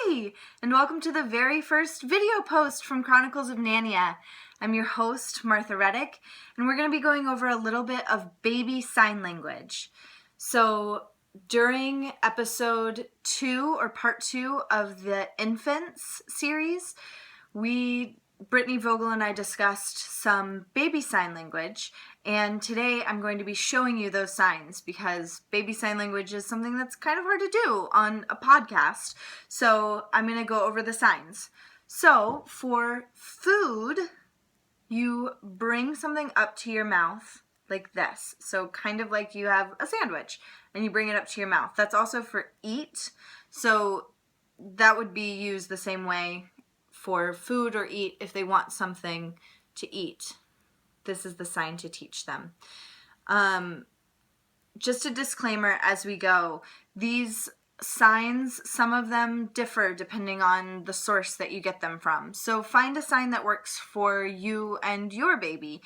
Hi, and welcome to the very first video post from Chronicles of Narnia. I'm your host, Martha Reddick, and we're going to be going over a little bit of baby sign language. So during episode 2, or part 2 of the Infants series, Brittany Vogel and I discussed some baby sign language, and today I'm going to be showing you those signs because baby sign language is something that's kind of hard to do on a podcast. So I'm going to go over the signs. So for food, you bring something up to your mouth like this. So kind of like you have a sandwich and you bring it up to your mouth. That's also for eat. So that would be used the same way for food or eat if they want something to eat. This is the sign to teach them. Just a disclaimer as we go. These signs, some of them differ depending on the source that you get them from. So find a sign that works for you and your baby,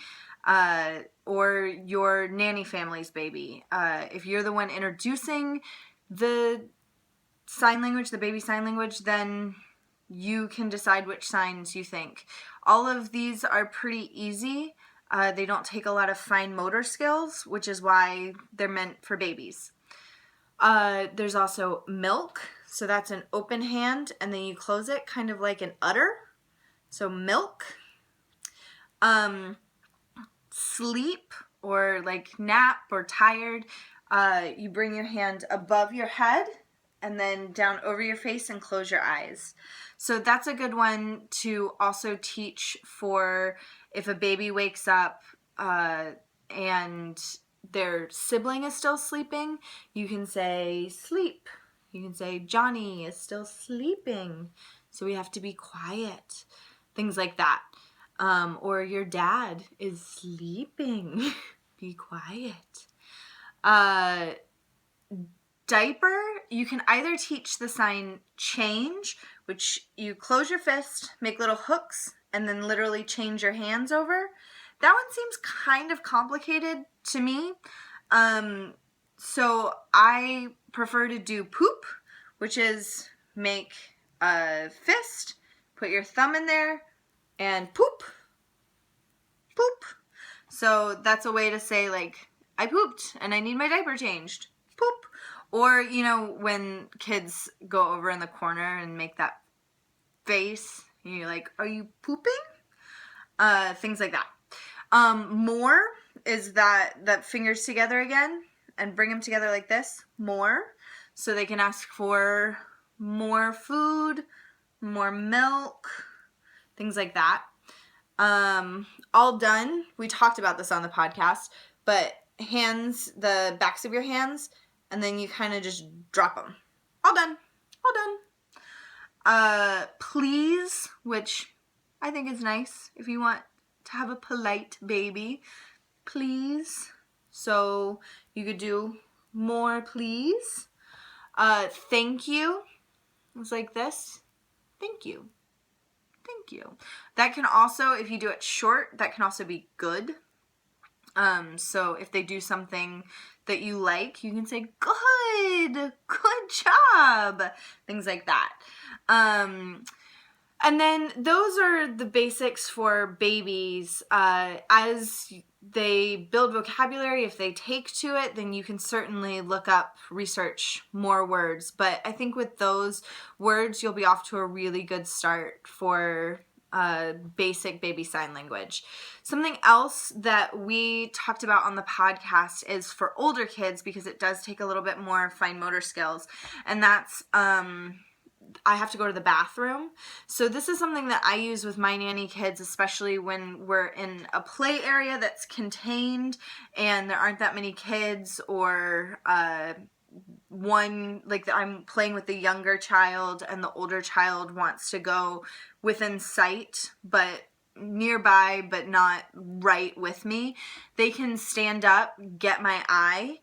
or your nanny family's baby. If you're the one introducing the sign language, the baby sign language, then you can decide which signs you think. All of these are pretty easy. They don't take a lot of fine motor skills, which is why they're meant for babies. There's also milk. So that's an open hand, and then you close it kind of like an udder. So milk. Sleep, or like nap or tired. You bring your hand above your head and then down over your face and close your eyes. So that's a good one to also teach for if a baby wakes up and their sibling is still sleeping. You can say sleep. You can say Johnny is still sleeping, so we have to be quiet. Things like that. Or your dad is sleeping. Be quiet. Diaper, you can either teach the sign change, which you close your fist, make little hooks, and then literally change your hands over. That one seems kind of complicated to me. So I prefer to do poop, which is make a fist, put your thumb in there, and poop. Poop. So that's a way to say, like, I pooped and I need my diaper changed. Poop. Or, you know, when kids go over in the corner and make that face, and you're like, are you pooping? Things like that. More is that fingers together again and bring them together like this. More. So they can ask for more food, more milk, things like that. All done. We talked about this on the podcast, but hands, the backs of your hands, and then you kind of just drop them. All done. All done. Please, which I think is nice if you want to have a polite baby. Please. So you could do more please. Thank you. It's like this. Thank you. Thank you. That can also, if you do it short, that can also be good. So if they do something that you like, you can say, good job, things like that. And then those are the basics for babies. As they build vocabulary, if they take to it, then you can certainly look up, research more words. But I think with those words, you'll be off to a really good start for basic baby sign language. Something else that we talked about on the podcast is for older kids, because it does take a little bit more fine motor skills, and that's I have to go to the bathroom. So this is something that I use with my nanny kids, especially when we're in a play area that's contained and there aren't that many kids, or one, like I'm playing with the younger child and the older child wants to go within sight, but nearby, but not right with me. They can stand up, get my eye,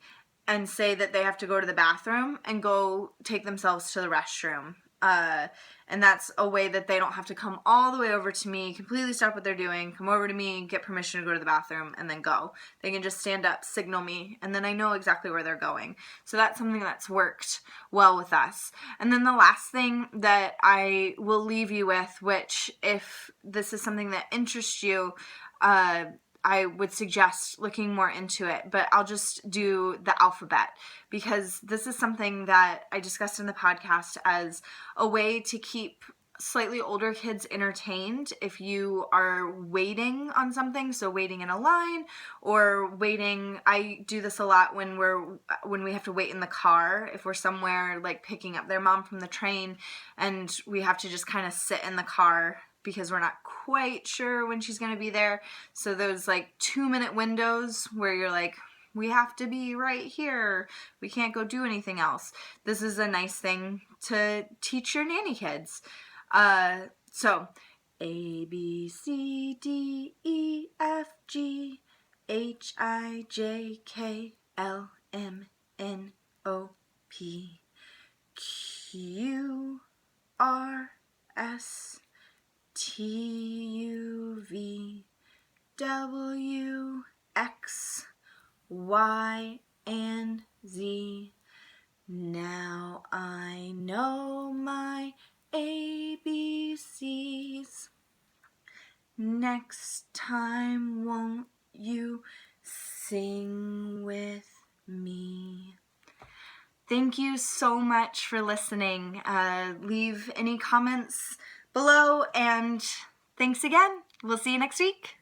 and say that they have to go to the bathroom and go take themselves to the restroom. And that's a way that they don't have to come all the way over to me, completely stop what they're doing, come over to me, get permission to go to the bathroom, and then go. They can just stand up, signal me, and then I know exactly where they're going. So that's something that's worked well with us. And then the last thing that I will leave you with, which if this is something that interests you, I would suggest looking more into it, but I'll just do the alphabet because this is something that I discussed in the podcast as a way to keep slightly older kids entertained if you are waiting on something, so waiting in a line or waiting. I do this a lot when we have to wait in the car, if we're somewhere like picking up their mom from the train and we have to just kind of sit in the car because we're not quite sure when she's going to be there. So those like 2-minute windows where you're like, we have to be right here, we can't go do anything else. This is a nice thing to teach your nanny kids. So A, B, C, D, E, F, G, H, I, J, K, L, M, N, O, P, Q, R, S, T, U, V, W, X, Y, and Z. Now I know my ABCs. Next time, won't you sing with me? Thank you so much for listening. Leave any comments below, and thanks again. We'll see you next week.